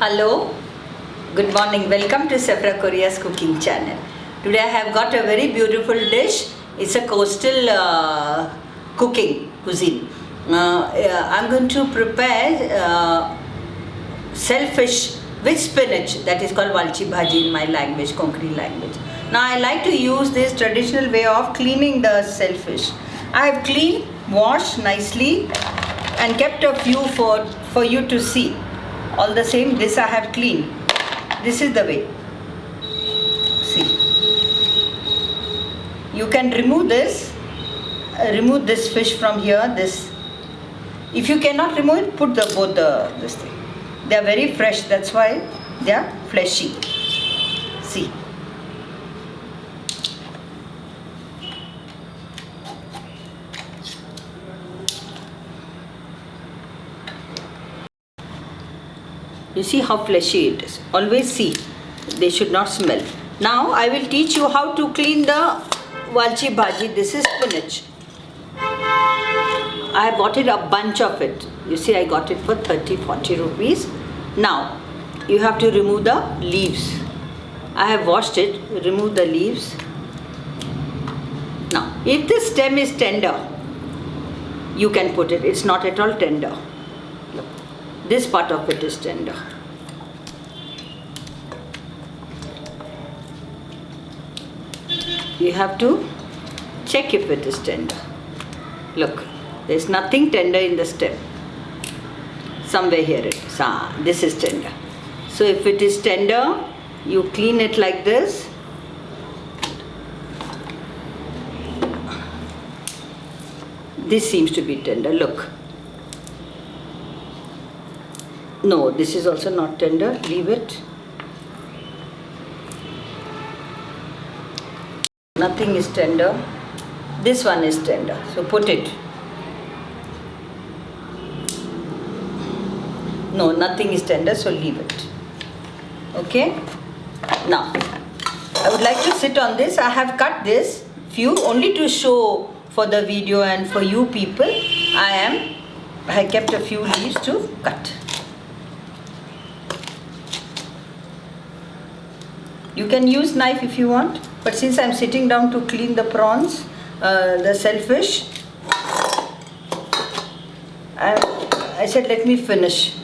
Hello, good morning. Welcome to Sephora Korea's cooking channel. Today I have got a very beautiful dish. It's a coastal cuisine. I'm going to prepare shellfish with spinach. That is called walchi bhaji in my language, Konkani language. Now I like to use this traditional way of cleaning the shellfish. I have cleaned, washed nicely and kept a few for you to see. All the same, this I have cleaned. This is the way. See, you can remove this fish from here. This, if you cannot remove it, put this thing. They are very fresh. That's why they are fleshy. See. You see how fleshy it is. Always see. They should not smell. Now I will teach you how to clean the walchi bhaji. This is spinach. I bought it a bunch of it. You see, I got it for 30-40 rupees. Now you have to remove the leaves. I have washed it. Remove the leaves. Now, if the stem is tender, you can put it. It's not at all tender. Look. This part of it is tender. You have to check if it is tender. Look, there is nothing tender in the stem. Somewhere here it is. This is tender. So if it is tender, you clean it like this. This seems to be tender. Look. No, this is also not tender. Leave it. Nothing is tender. This one is tender. So put it. No, nothing is tender. So leave it. Okay. Now, I would like to sit on this. I have cut this few only to show for the video and for you people. I kept a few leaves to cut. You can use knife if you want, but since I'm sitting down to clean the prawns, the shellfish, I said let me finish.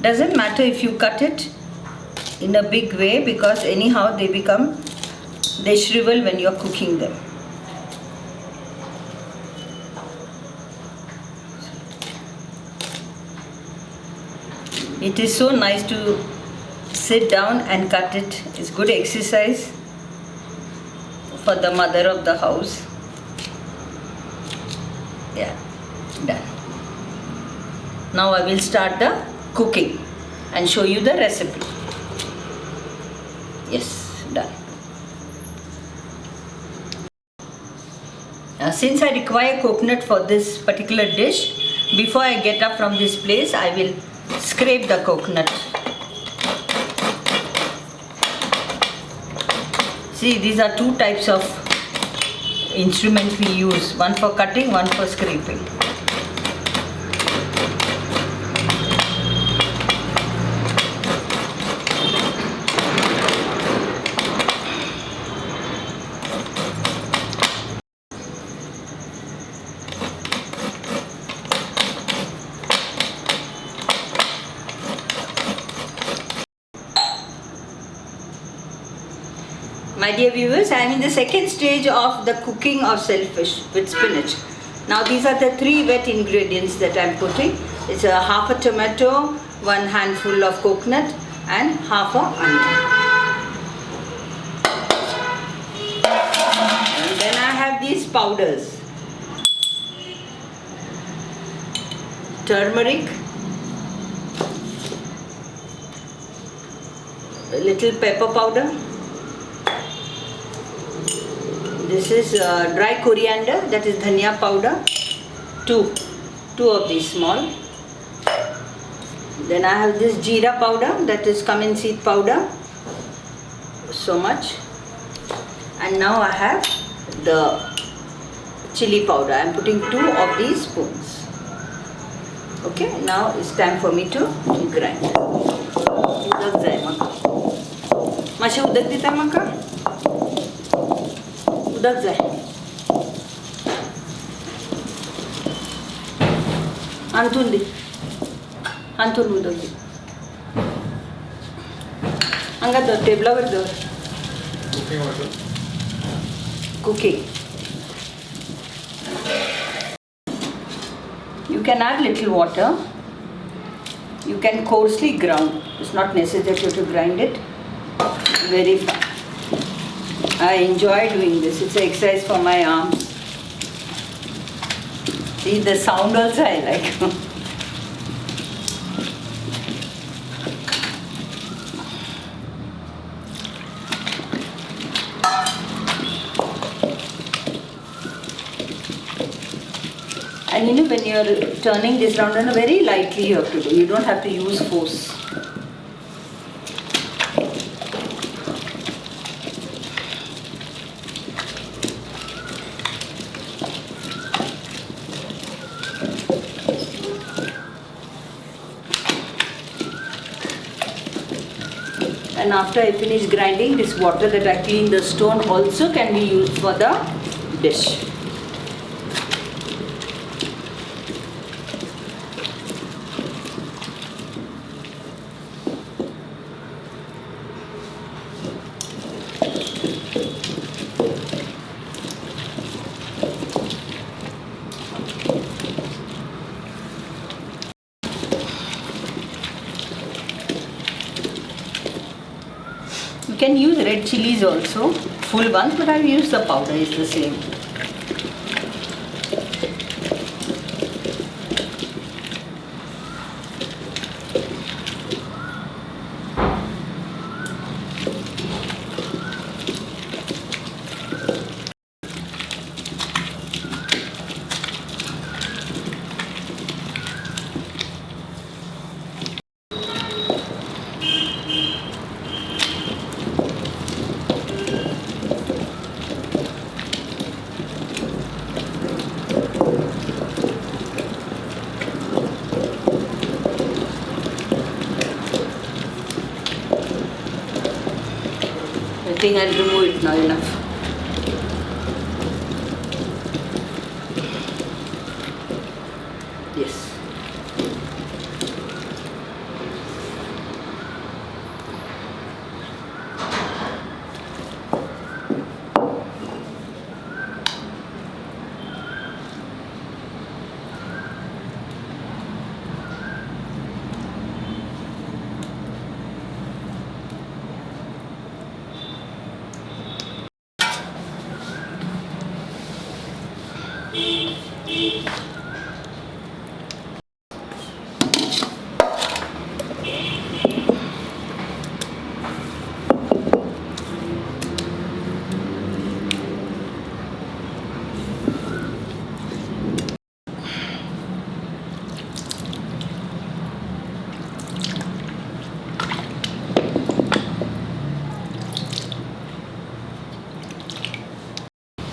Doesn't matter if you cut it in a big way, because anyhow they shrivel when you're cooking them. It is so nice to sit down and cut it. It's good exercise for the mother of the house. Yeah, done. Now I will start the cooking and show you the recipe. Yes, done. Since I require coconut for this particular dish, before I get up from this place, I will scrape the coconut. See, these are two types of instruments we use. One for cutting, one for scraping. My dear viewers, I am in the second stage of the cooking of shellfish with spinach. Now these are the three wet ingredients that I am putting. It's half a tomato, one handful of coconut and half a onion. And then I have these powders. Turmeric, a little pepper powder. This is dry coriander, that is dhania powder. Two of these small. Then I have this jeera powder, that is cumin seed powder. So much. And now I have the chili powder. I am putting 2 of these spoons. Okay, now it's time for me to grind. उदक जाय म्हाका. मातशें उदक दिता म्हाका. उदक जाय. हांतून दी. हांतून उदक दी. हांगा दवर टेबलावर दवर. Cooking. You can add little water. You can coarsely ground. It's not necessary to grind it. Very fine. I enjoy doing this. It's an exercise for my arms. See, the sound also I like. And you know, when you are turning this round, very lightly you have to do. You don't have to use force. And after I finish grinding, this water that I clean the stone also can be used for the dish. You can use red chilies also, full ones, but I use the powder, it's the same. I think I'll remove it now enough. Yes.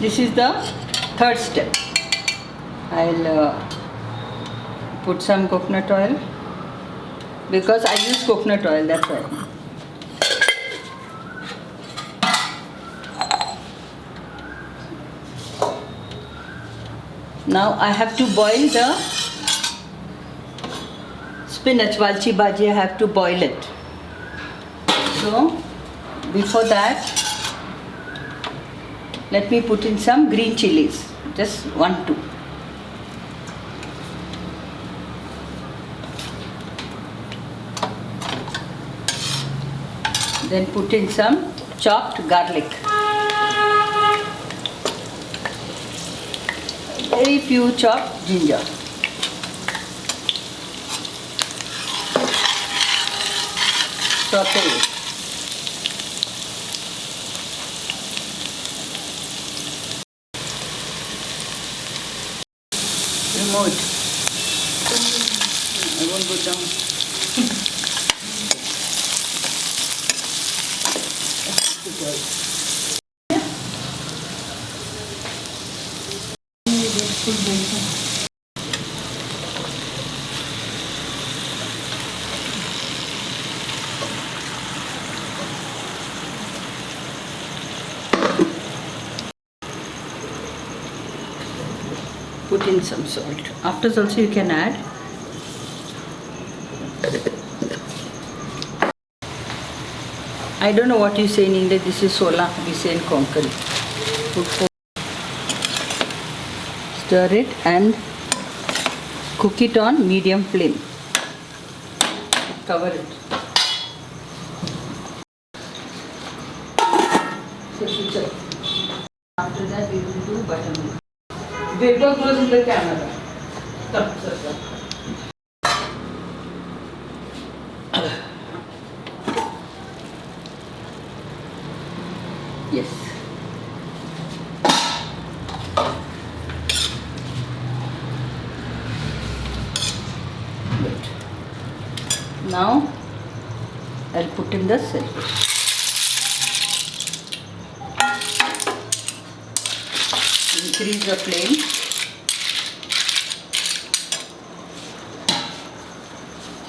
This is the third step. I'll put some coconut oil because I use coconut oil, that's why. Now I have to boil the spinach, valchi bhaji, I have to boil it. So before that, let me put in some green chilies, just 1, 2. Then put in some chopped garlic. Very few chopped ginger. Saute it. Remove it. I won't go down. Put in some salt. After also you can add. I don't know what you say in English. This is sola. We say in Konkani. Stir it and cook it on medium flame. Cover it. After that we will do buttermilk. Paper goes in the camera. Come, sir. Yes. Good. Now I'll put in the shellfish. Increase the flame.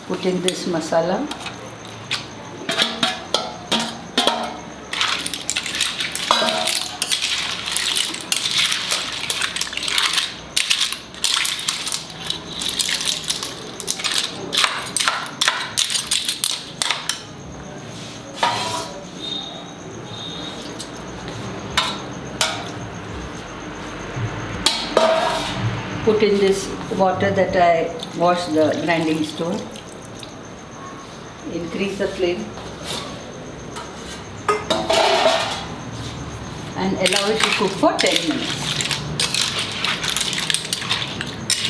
Put in this masala. Put in this water that I washed the grinding stone. Increase the flame and allow it to cook for 10 minutes.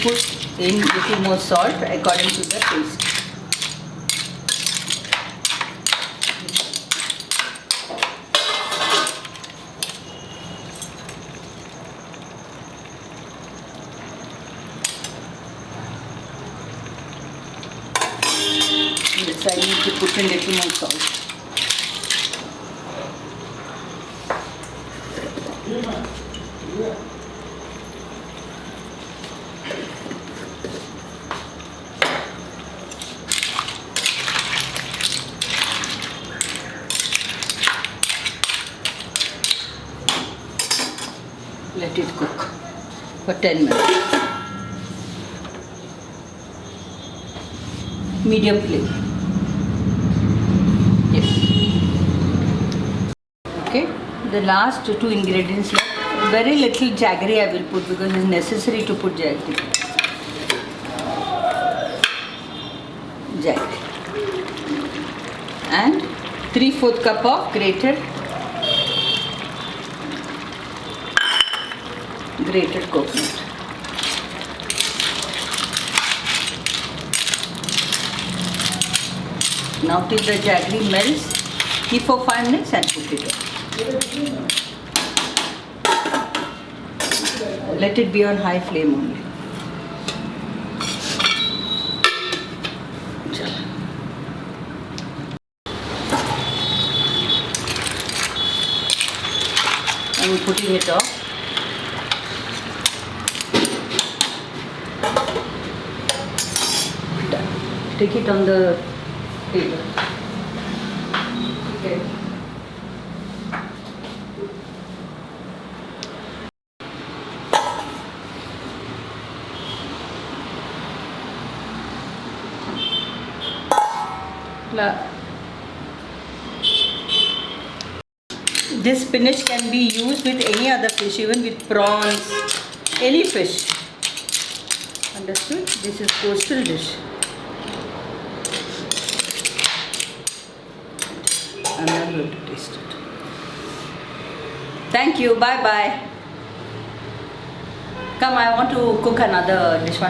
Put in little more salt according to the taste. Yes, I need to put in little more salt. Let it cook for 10 minutes. Medium flame. Yes. Okay. The last two ingredients left. Very little jaggery I will put because it is necessary to put jaggery. Jaggery. And 3/4 cup of grated coconut. Now till the jaggery melts, keep for 5 minutes and put it on. Let it be on high flame only. I'm putting it off. Take it on the table. Okay. This spinach can be used with any other fish, even with prawns, any fish. Understood? This is coastal dish. I'm not going to taste it. Thank you. Bye bye. Come, I want to cook another dish.